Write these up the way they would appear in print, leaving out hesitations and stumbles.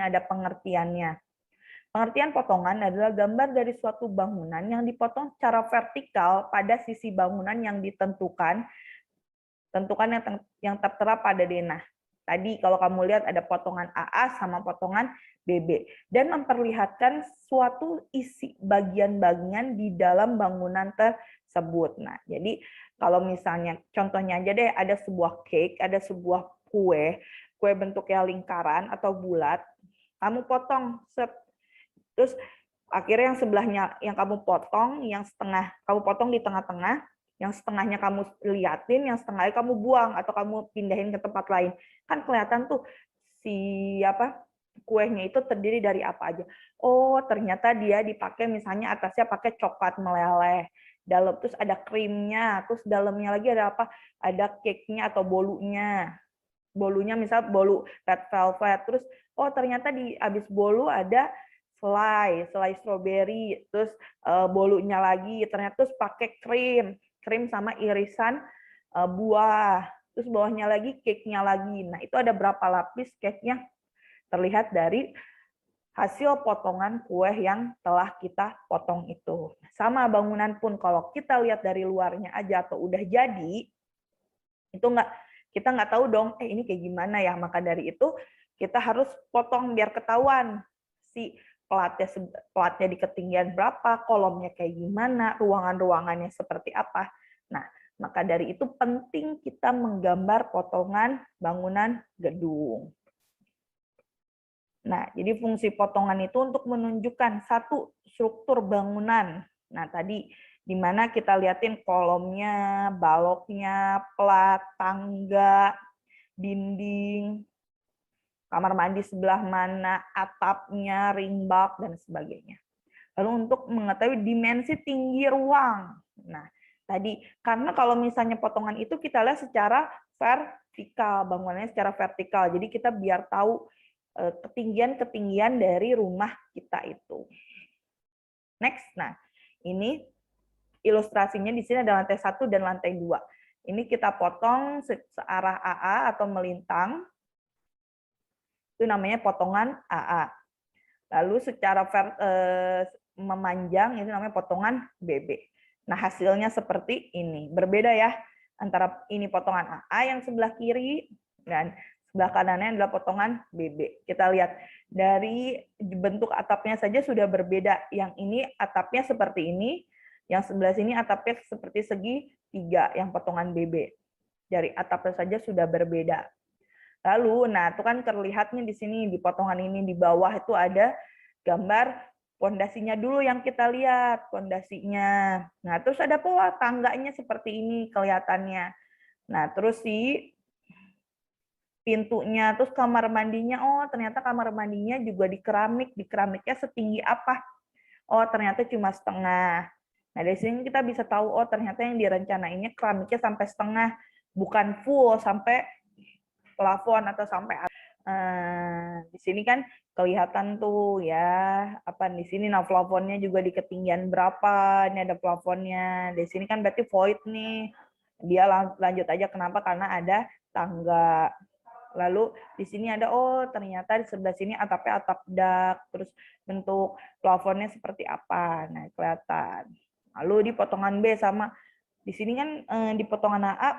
sini ada pengertiannya. Pengertian potongan adalah gambar dari suatu bangunan yang dipotong secara vertikal pada sisi bangunan yang ditentukan, yang tertera pada denah. Tadi kalau kamu lihat ada potongan AA sama potongan BB dan memperlihatkan suatu isi bagian-bagian di dalam bangunan tersebut. Nah, jadi kalau misalnya contohnya aja deh, ada sebuah cake, ada sebuah kue bentuknya lingkaran atau bulat, kamu potong terus akhirnya yang sebelahnya yang kamu potong, yang setengah kamu potong di tengah-tengah, yang setengahnya kamu liatin, yang setengahnya kamu buang atau kamu pindahin ke tempat lain. Kan kelihatan tuh kuenya itu terdiri dari apa aja. Oh, ternyata dia dipakai misalnya atasnya pakai coklat meleleh. Dalam terus ada krimnya, terus dalamnya lagi ada apa? Ada cake-nya atau bolunya. Bolunya misal bolu red velvet, terus oh ternyata di habis bolu ada selai strawberry, terus bolunya lagi ternyata terus pakai krim sama irisan buah, terus bawahnya lagi cake-nya lagi. Nah, itu ada berapa lapis cake-nya terlihat dari hasil potongan kue yang telah kita potong itu. Sama bangunan pun kalau kita lihat dari luarnya aja atau udah jadi, itu kita nggak tahu dong, ini kayak gimana ya. Maka dari itu kita harus potong biar ketahuan si pelatnya di ketinggian berapa, kolomnya kayak gimana, ruangan-ruangannya seperti apa. Nah, maka dari itu penting kita menggambar potongan bangunan gedung. Nah, jadi fungsi potongan itu untuk menunjukkan satu struktur bangunan. Nah, tadi di mana kita liatin kolomnya, baloknya, plat, tangga, dinding, kamar mandi sebelah mana, atapnya, ringbak, dan sebagainya. Lalu untuk mengetahui dimensi tinggi ruang. Nah, tadi karena kalau misalnya potongan itu kita lihat secara vertikal, bangunannya secara vertikal. Jadi kita biar tahu ketinggian-ketinggian dari rumah kita itu. Next, nah ini ilustrasinya di sini ada lantai 1 dan lantai 2. Ini kita potong searah AA atau melintang. Itu namanya potongan AA. Lalu secara memanjang itu namanya potongan BB. Nah, hasilnya seperti ini. Berbeda ya antara ini potongan AA yang sebelah kiri dan sebelah kanannya adalah potongan BB. Kita lihat dari bentuk atapnya saja sudah berbeda. Yang ini atapnya seperti ini, yang sebelah sini atapnya seperti segitiga yang potongan BB. Dari atapnya saja sudah berbeda. Lalu, nah itu kan terlihatnya di sini di potongan ini di bawah itu ada gambar pondasinya dulu yang kita lihat, pondasinya. Nah, terus ada pula tangganya seperti ini kelihatannya. Nah, terus si pintunya, terus kamar mandinya, oh ternyata kamar mandinya juga di keramiknya setinggi apa? Oh, ternyata cuma setengah. Nah, dari sini kita bisa tahu, oh ternyata yang direncanainnya keramiknya sampai setengah, bukan full sampai plafon atau sampai di sini kan kelihatan tuh ya di sini nah plafonnya juga di ketinggian berapa, ini ada plafonnya. Di sini kan berarti void nih, dia lanjut aja. Kenapa? Karena ada tangga. Lalu di sini ada, oh ternyata di sebelah sini atapnya atap dak, terus bentuk plafonnya seperti apa, nah kelihatan. Lalu di potongan B sama di sini kan di potongan AA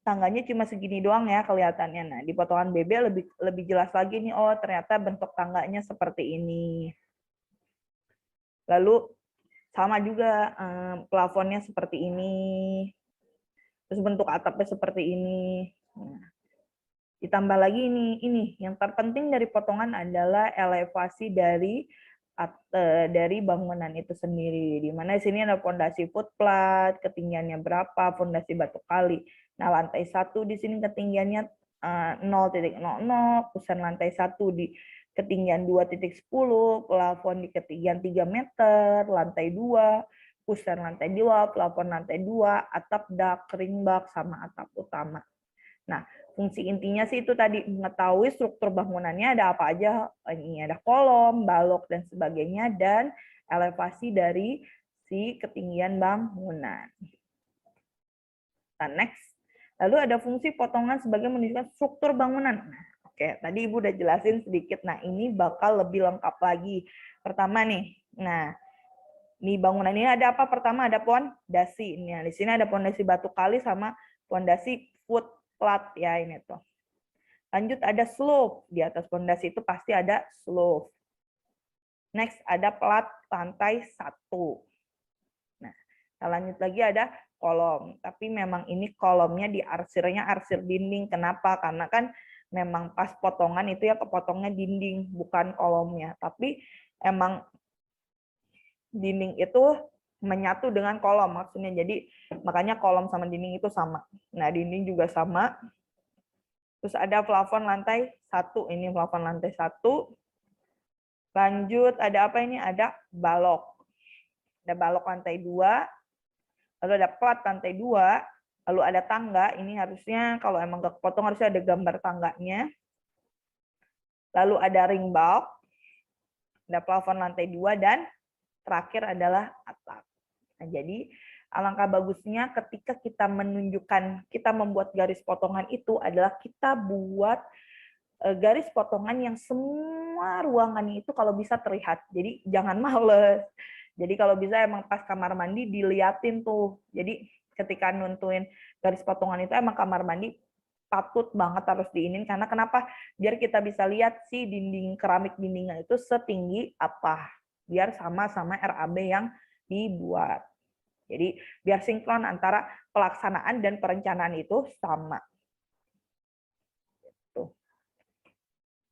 tangganya cuma segini doang ya kelihatannya. Nah, di potongan BB lebih jelas lagi nih, oh ternyata bentuk tangganya seperti ini. Lalu sama juga plafonnya seperti ini. Terus bentuk atapnya seperti ini. Nah, ditambah lagi ini yang terpenting dari potongan adalah elevasi dari bangunan itu sendiri. Di mana di sini ada fondasi footplat, ketinggiannya berapa, fondasi batu kali. Nah, lantai 1 di sini ketinggiannya 0,00, pusat lantai 1 di ketinggian 2,10, plafon di ketinggian 3 meter, lantai 2, pusat lantai 2, plafon lantai 2, atap dak, ringbak, sama atap utama. Nah, fungsi intinya sih itu tadi, mengetahui struktur bangunannya ada apa aja. Ini ada kolom, balok, dan sebagainya, dan elevasi dari si ketinggian bangunan. Nah, next. Lalu ada fungsi potongan sebagai menunjukkan struktur bangunan. Nah, Oke, tadi Ibu udah jelasin sedikit. Nah, ini bakal lebih lengkap lagi. Pertama nih, nah, di bangunan ini ada apa? Pertama ada pondasi. Nah, di sini ada pondasi batu kali sama pondasi footplat ya ini tuh. Lanjut ada slope. Di atas pondasi itu pasti ada slope. Next ada plat lantai 1. Nah, kita lanjut lagi ada kolom. Tapi memang ini kolomnya diarsirnya arsir dinding. Kenapa? Karena kan memang pas potongan itu ya kepotongnya dinding, bukan kolomnya. Tapi emang dinding itu menyatu dengan kolom maksudnya. Jadi makanya kolom sama dinding itu sama. Nah, dinding juga sama. Terus ada plafon lantai 1. Ini plafon lantai 1. Lanjut ada apa ini? Ada balok. Ada balok lantai 2. Lalu ada plat lantai 2. Lalu ada tangga. Ini harusnya kalau emang nggak kepotong harusnya ada gambar tangganya. Lalu ada ring bulk. Ada plafon lantai 2 dan terakhir adalah atap. Nah, jadi alangkah bagusnya ketika kita menunjukkan, kita membuat garis potongan itu adalah kita buat garis potongan yang semua ruangannya itu kalau bisa terlihat. Jadi jangan males. Jadi kalau bisa emang pas kamar mandi diliatin tuh. Jadi ketika nuntuin garis potongan itu emang kamar mandi patut banget harus diinin karena kenapa? Biar kita bisa lihat si dinding keramik dindingnya itu setinggi apa. Biar sama-sama RAB yang dibuat. Jadi biar sinkron antara pelaksanaan dan perencanaan itu sama.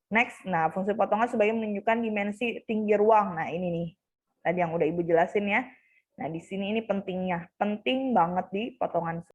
Next, nah fungsi potongan sebagai menunjukkan dimensi tinggi ruang. Nah ini nih, tadi yang udah Ibu jelasin ya. Nah di sini ini pentingnya, penting banget di potongan.